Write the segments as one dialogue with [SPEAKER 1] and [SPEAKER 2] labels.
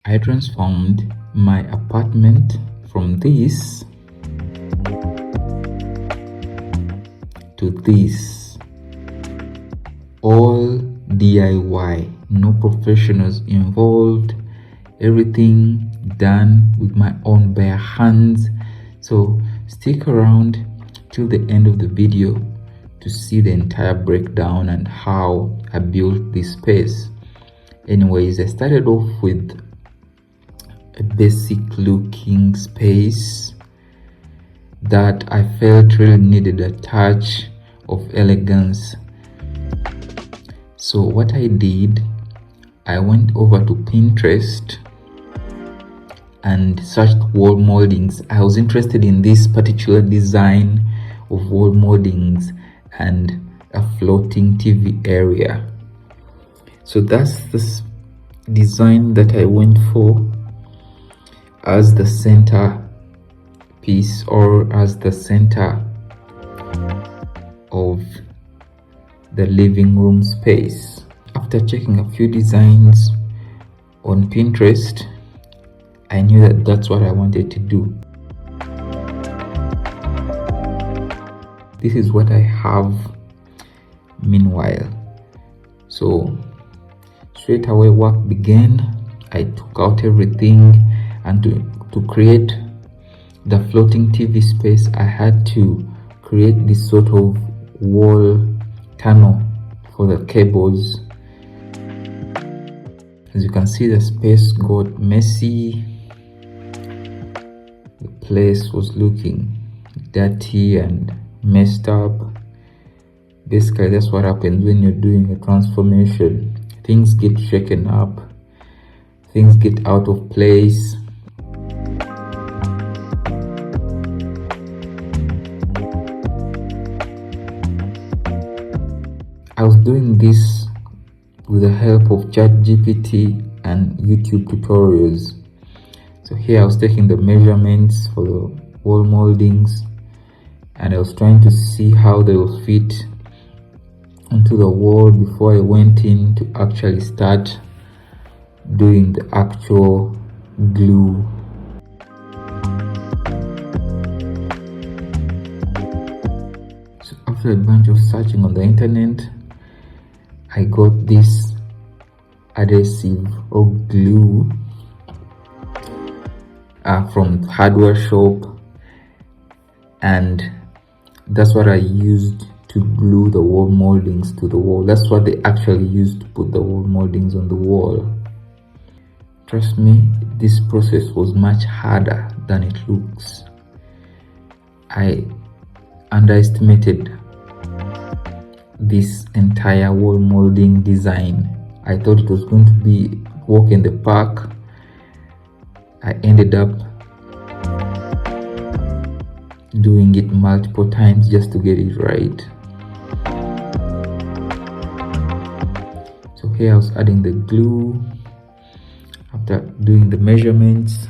[SPEAKER 1] I transformed my apartment from this to this. All DIY, no professionals involved, everything done with my own bare hands. So stick around till the end of the video to see the entire breakdown and how I built this space. Anyways, I started off with a basic looking space that I felt really needed a touch of elegance. So what I did, I went over to Pinterest and searched wall moldings. I was interested in this particular design of wall moldings and a floating TV area. So that's this design that I went for as the center piece, or as the center of the living room space. After checking a few designs on Pinterest, I knew that that's what I wanted to do. This is what I have meanwhile. So straight away work began. I took out everything, and to create the floating TV space, I had to create this sort of wall tunnel for the cables. As you can see, the space got messy. The place was looking dirty and messed up. Basically, that's what happens when you're doing a transformation. Things get shaken up, things get out of place. I was doing this with the help of ChatGPT and YouTube tutorials. So here I was taking the measurements for the wall moldings, and I was trying to see how they will fit onto the wall before I went in to actually start doing the actual glue. So after a bunch of searching on the internet, I got this adhesive or glue from hardware shop, and that's what I used to glue the wall moldings to the wall. That's what they actually used to put the wall moldings on the wall. Trust me, this process was much harder than it looks. I underestimated this entire wall molding design. I thought it was going to be walk in the park. I ended up doing it multiple times just to get it right. So here I was adding the glue after doing the measurements.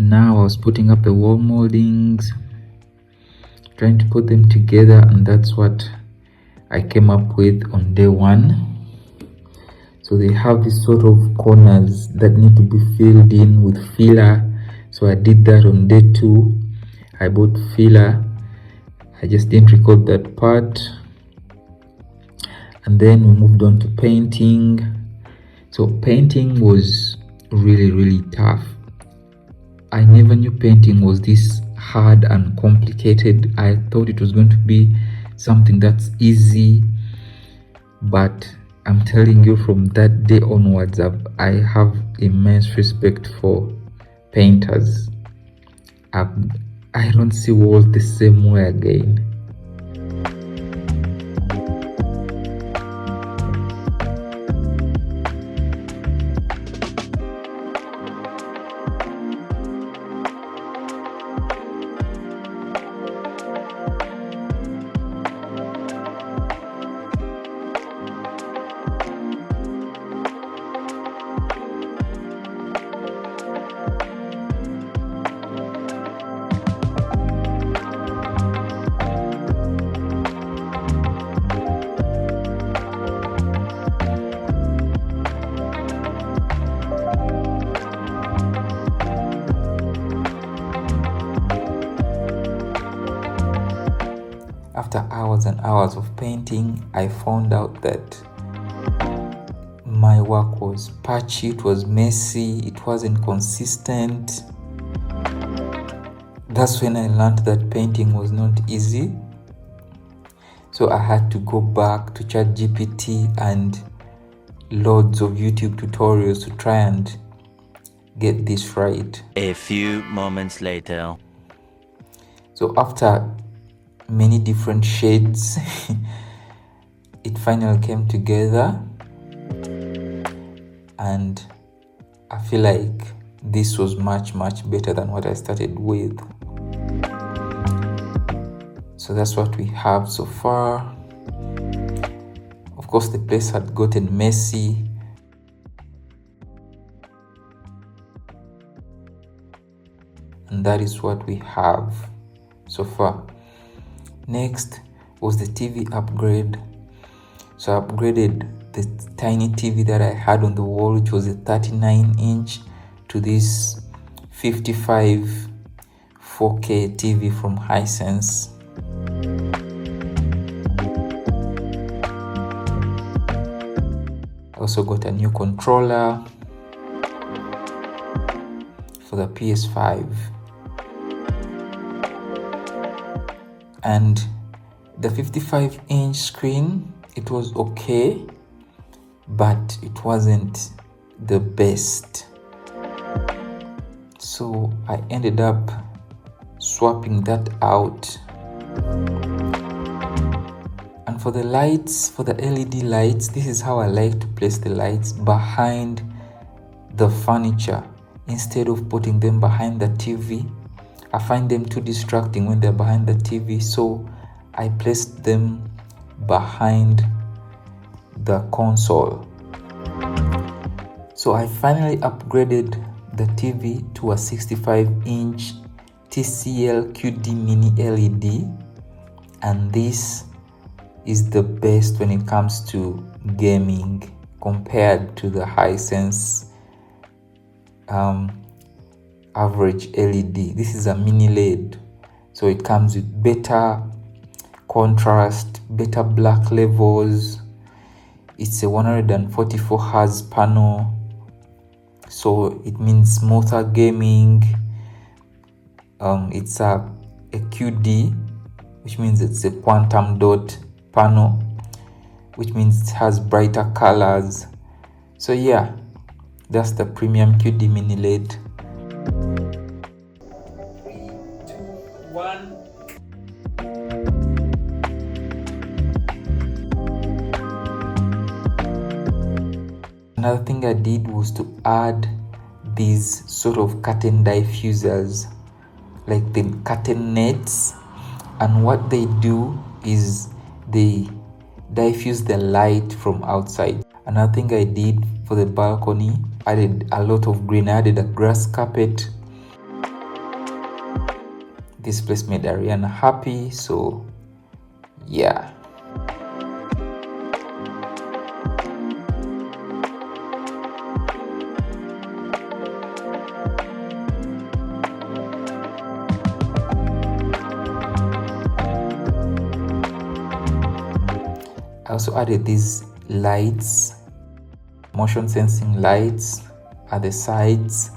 [SPEAKER 1] Now I was putting up the wall moldings, trying to put them together, and that's what I came up with on day one. So they have these sort of corners that need to be filled in with filler. So I did that on day two. I bought filler. I just didn't record that part. And then we moved on to painting. So painting was really tough. I never knew painting was this hard and complicated. I thought it was going to be something that's easy, but I'm telling you, from that day onwards, I have immense respect for painters. I don't see walls the same way again. after hours and hours of painting, I found out that my work was patchy, it was messy, it wasn't consistent. That's when I learned that painting was not easy. So I had to go back to ChatGPT and loads of YouTube tutorials to try and get this right.
[SPEAKER 2] A few moments later.
[SPEAKER 1] So after many different shades, it finally came together, and I feel like this was much better than what I started with. So that's what we have so far. Of course, the place had gotten messy, and that is what we have so far. Next was the TV upgrade. So I upgraded the tiny TV that I had on the wall, which was a 39-inch, to this 55 4K TV from Hisense. I also got a new controller for the PS5. And the 55-inch screen, it was okay, but it wasn't the best. So I ended up swapping that out. And for the lights, for the LED lights, this is how I like to place the lights: behind the furniture instead of putting them behind the TV. I find them too distracting when they're behind the TV, so I placed them behind the console. So I finally upgraded the TV to a 65-inch TCL QD Mini LED, and this is the best when it comes to gaming compared to the Hisense average LED. This is a mini LED, so it comes with better contrast, better black levels. It's a 144 Hz panel, so it means smoother gaming. It's a QD, which means it's a quantum dot panel, which means it has brighter colors. So yeah, that's the premium QD mini LED. 3, 2, 1. Another thing I did was to add these sort of curtain diffusers, like the curtain nets, and what they do is they diffuse the light from outside. Another thing I did for the balcony, I added a lot of green. I added a grass carpet. This place made Ariana happy, so yeah. I also added these lights, motion sensing lights at the sides,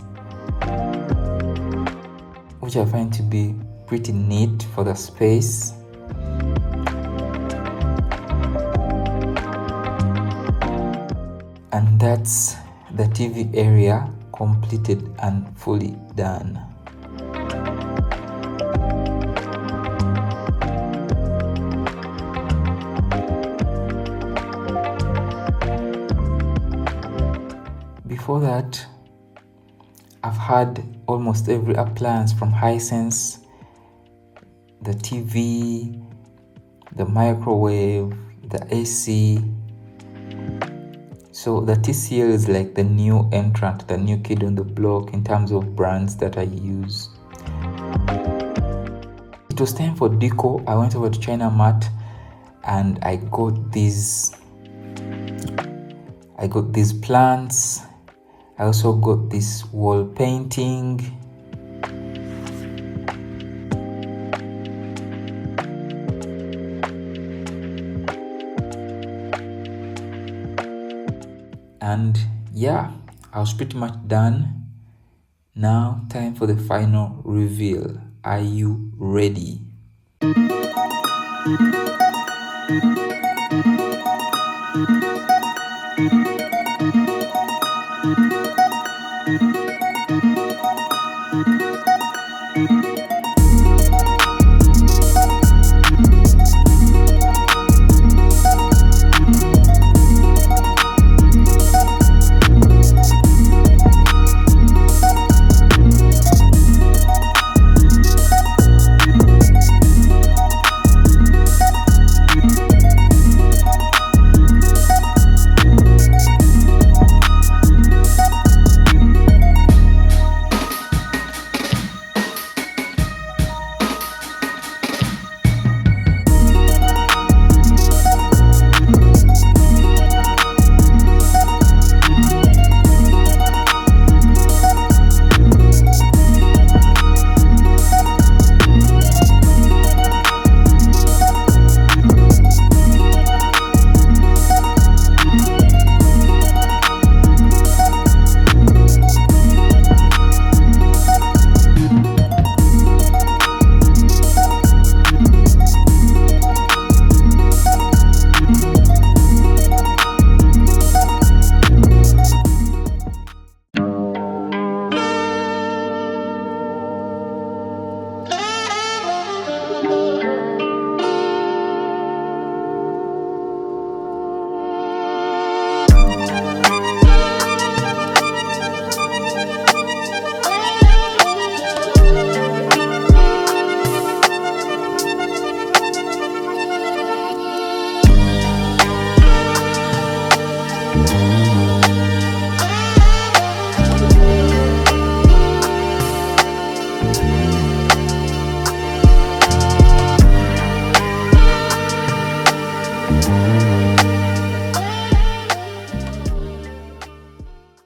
[SPEAKER 1] which I find to be pretty neat for the space. And that's the TV area completed and fully done. Before that, I've had almost every appliance from Hisense: the TV, the microwave, the AC. So the TCL is like the new entrant, the new kid on the block in terms of brands that I use. It was time for deco. I went over to China Mart and I got these plants. I also got this wall painting. And yeah, I was pretty much done. Now time for the final reveal. Are you ready?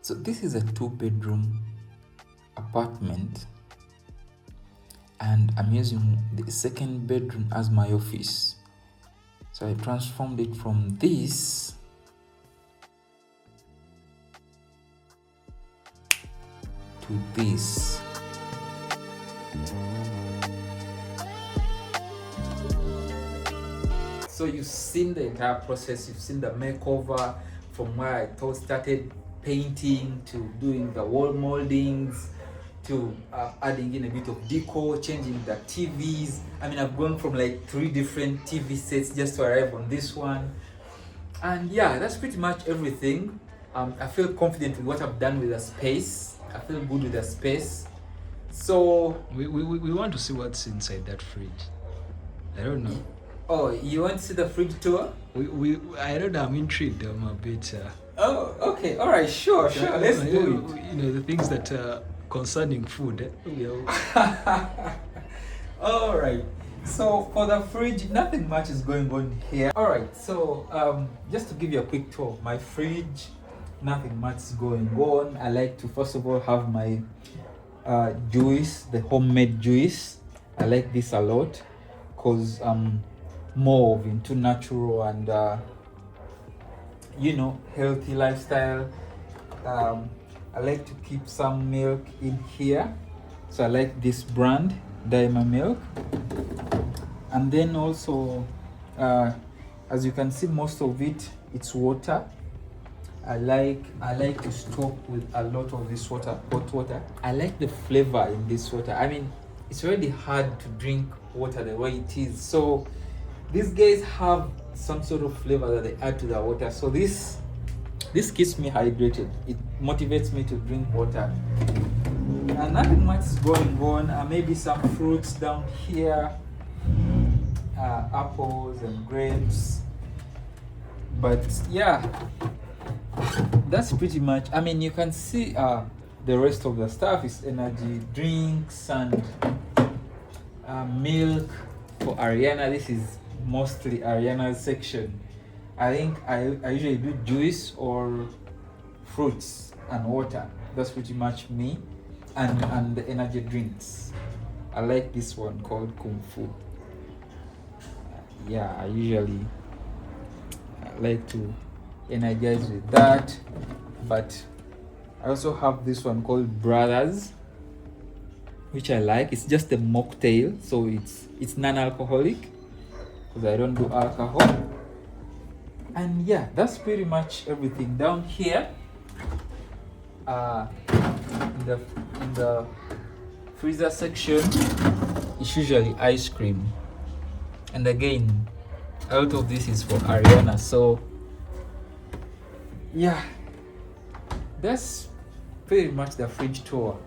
[SPEAKER 1] So this is a 2-bedroom apartment, and I'm using the second bedroom as my office. So I transformed it from this to this. So you've seen the entire process, you've seen the makeover from where I started painting to doing the wall moldings to adding in a bit of decor, changing the TVs. I mean, I've gone from like 3 different TV sets just to arrive on this one. And yeah, that's pretty much everything. I feel confident with what I've done with the space. I feel good with the space. So
[SPEAKER 3] we want to see what's inside that fridge. I don't know.
[SPEAKER 1] Oh, you want to see the fridge tour?
[SPEAKER 3] I don't know. I'm intrigued. I'm a bit.
[SPEAKER 1] Oh, okay. All right. Sure. Let's do
[SPEAKER 3] it. You know, the things that are concerning food.
[SPEAKER 1] All right. So for the fridge, nothing much is going on here. All right. So just to give you a quick tour of my fridge, nothing much is going on. I like to first of all have my juice, the homemade juice. I like this a lot because I'm more of into natural and healthy lifestyle. I like to keep some milk in here, so I like this brand, Diamond Milk. And then also as you can see, most of it's water. I like to stock with a lot of this water, hot water. I like the flavor in this water. I mean, it's already hard to drink water the way it is, so these guys have some sort of flavor that they add to the water. So this keeps me hydrated. It motivates me to drink water. And nothing much is going on. Maybe some fruits down here, apples and grapes. But yeah, that's pretty much. I mean, you can see the rest of the stuff is energy drinks and milk for Ariana. This is mostly Ariana's section. I think I usually do juice or fruits and water. That's pretty much me. And the energy drinks. I like this one called Kung Fu. Yeah, I usually like to energize with that. but I also have this one called Brothers, which I like. It's just a mocktail, so it's non-alcoholic because I don't do alcohol. And yeah, that's pretty much everything down here. In the freezer section, it's usually ice cream. And again, a lot of this is for Ariana. So yeah, that's pretty much the fridge tour.